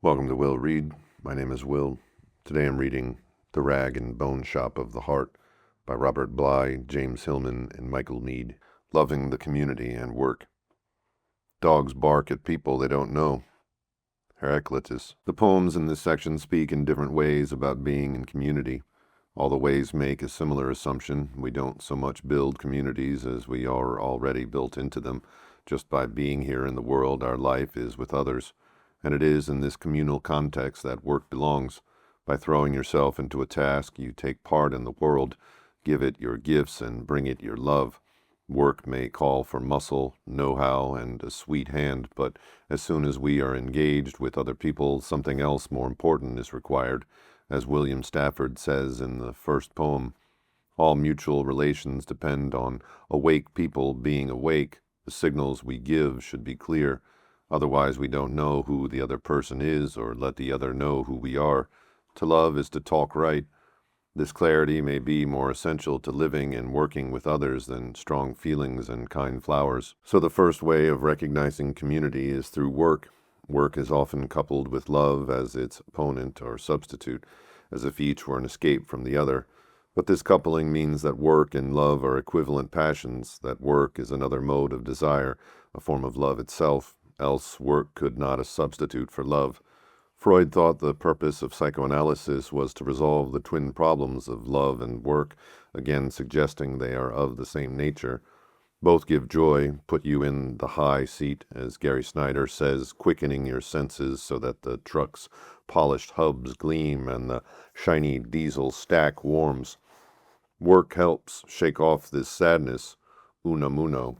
Welcome to Will Read. My name is Will. Today I'm reading The Rag and Bone Shop of the Heart by Robert Bly, James Hillman, and Michael Meade. Loving the community and work. Dogs bark at people they don't know. Heraclitus. The poems in this section speak in different ways about being in community. All the ways make a similar assumption. We don't so much build communities as we are already built into them. Just by being here in the world, our life is with others. And it is in this communal context that work belongs. By throwing yourself into a task, you take part in the world, give it your gifts, and bring it your love. Work may call for muscle, know-how, and a sweet hand, but as soon as we are engaged with other people, something else more important is required. As William Stafford says in the first poem, all mutual relations depend on awake people being awake. The signals we give should be clear. Otherwise, we don't know who the other person is or let the other know who we are. To love is to talk right. This clarity may be more essential to living and working with others than strong feelings and kind flowers. So the first way of recognizing community is through work. Work is often coupled with love as its opponent or substitute, as if each were an escape from the other. But this coupling means that work and love are equivalent passions, that work is another mode of desire, a form of love itself. Else work could not a substitute for love. Freud thought the purpose of psychoanalysis was to resolve the twin problems of love and work, again suggesting they are of the same nature. Both give joy, put you in the high seat, as Gary Snyder says, quickening your senses so that the truck's polished hubs gleam and the shiny diesel stack warms. Work helps shake off this sadness, unamuno.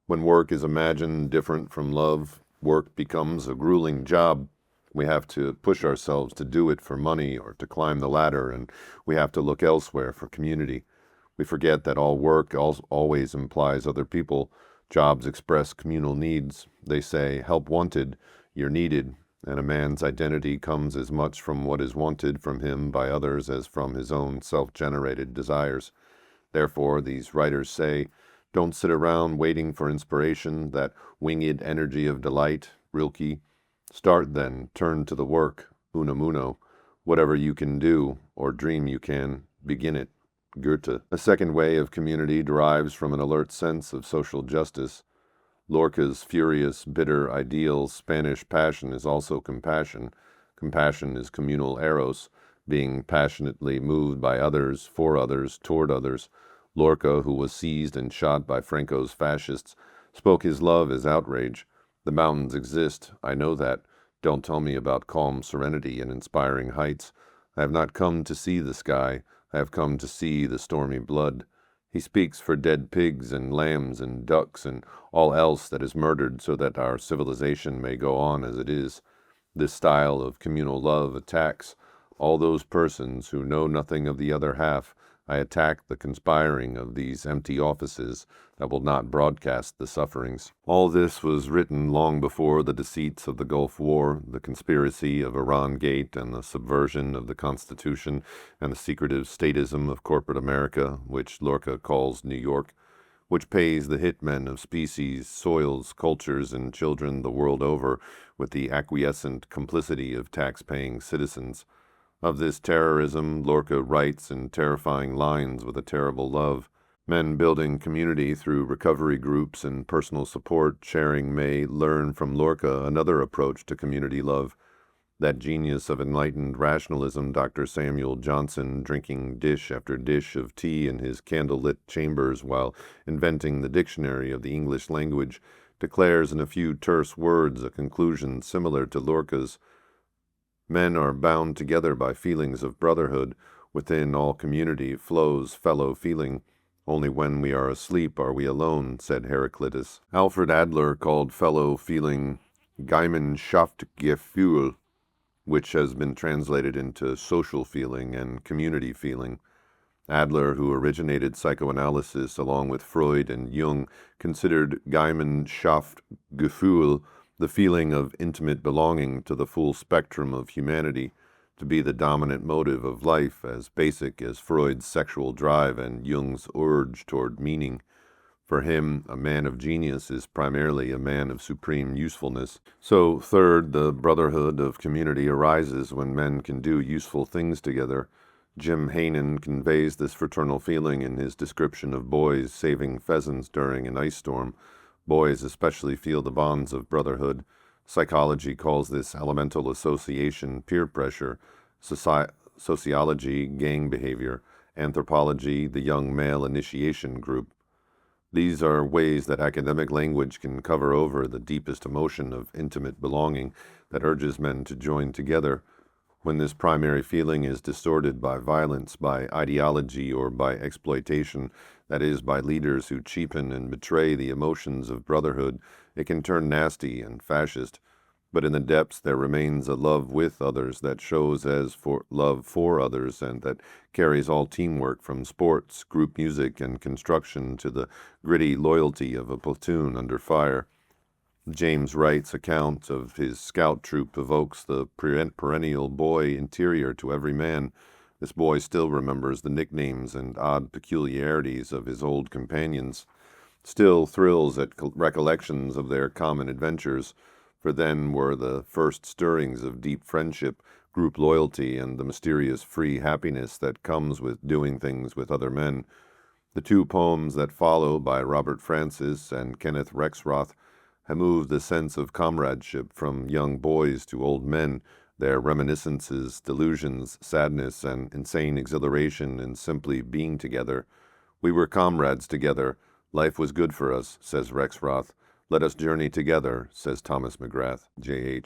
When work is imagined different from love, work becomes a grueling job. We have to push ourselves to do it for money or to climb the ladder, and we have to look elsewhere for community. We forget that all work always implies other people. Jobs express communal needs. They say, help wanted, you're needed, and a man's identity comes as much from what is wanted from him by others as from his own self-generated desires. Therefore, these writers say, don't sit around waiting for inspiration, that winged energy of delight, Rilke. Start then, turn to the work, unamuno. Whatever you can do, or dream you can, begin it, Goethe. A second way of community derives from an alert sense of social justice. Lorca's furious, bitter, ideal Spanish passion is also compassion. Compassion is communal eros, being passionately moved by others, for others, toward others. Lorca, who was seized and shot by Franco's fascists, spoke his love as outrage. The mountains exist, I know that. Don't tell me about calm serenity and inspiring heights. I have not come to see the sky. I have come to see the stormy blood. He speaks for dead pigs and lambs and ducks and all else that is murdered so that our civilization may go on as it is. This style of communal love attacks all those persons who know nothing of the other half. I attack the conspiring of these empty offices that will not broadcast the sufferings. All this was written long before the deceits of the Gulf War, the conspiracy of Iran Gate, and the subversion of the Constitution, and the secretive statism of corporate America, which Lorca calls New York, which pays the hitmen of species, soils, cultures, and children the world over with the acquiescent complicity of tax-paying citizens. Of this terrorism, Lorca writes in terrifying lines with a terrible love. Men building community through recovery groups and personal support sharing may learn from Lorca another approach to community love. That genius of enlightened rationalism, Dr. Samuel Johnson, drinking dish after dish of tea in his candlelit chambers while inventing the dictionary of the English language, declares in a few terse words a conclusion similar to Lorca's. Men are bound together by feelings of brotherhood. Within all community flows fellow feeling. Only when we are asleep are we alone, said Heraclitus. Alfred Adler called fellow feeling Gemeinschaftsgefühl, which has been translated into social feeling and community feeling. Adler, who originated psychoanalysis along with Freud and Jung, considered Gemeinschaftsgefühl, the feeling of intimate belonging to the full spectrum of humanity, to be the dominant motive of life, as basic as Freud's sexual drive and Jung's urge toward meaning. For him, a man of genius is primarily a man of supreme usefulness. So, third, the brotherhood of community arises when men can do useful things together. Jim Hainan conveys this fraternal feeling in his description of boys saving pheasants during an ice storm. Boys especially feel the bonds of brotherhood. Psychology calls this elemental association peer pressure, sociology gang behavior, anthropology the young male initiation group. These are ways that academic language can cover over the deepest emotion of intimate belonging that urges men to join together. When this primary feeling is distorted by violence, by ideology, or by exploitation, that is, by leaders who cheapen and betray the emotions of brotherhood, it can turn nasty and fascist. But in the depths there remains a love with others that shows as for love for others, and that carries all teamwork from sports, group music, and construction to the gritty loyalty of a platoon under fire. James Wright's account of his scout troop evokes the perennial boy interior to every man. This boy still remembers the nicknames and odd peculiarities of his old companions, still thrills at recollections of their common adventures, for then were the first stirrings of deep friendship, group loyalty, and the mysterious free happiness that comes with doing things with other men. The two poems that follow by Robert Francis and Kenneth Rexroth have moved the sense of comradeship from young boys to old men, their reminiscences, delusions, sadness, and insane exhilaration in simply being together. We were comrades together. Life was good for us, says Rexroth. Let us journey together, says Thomas McGrath, J.H.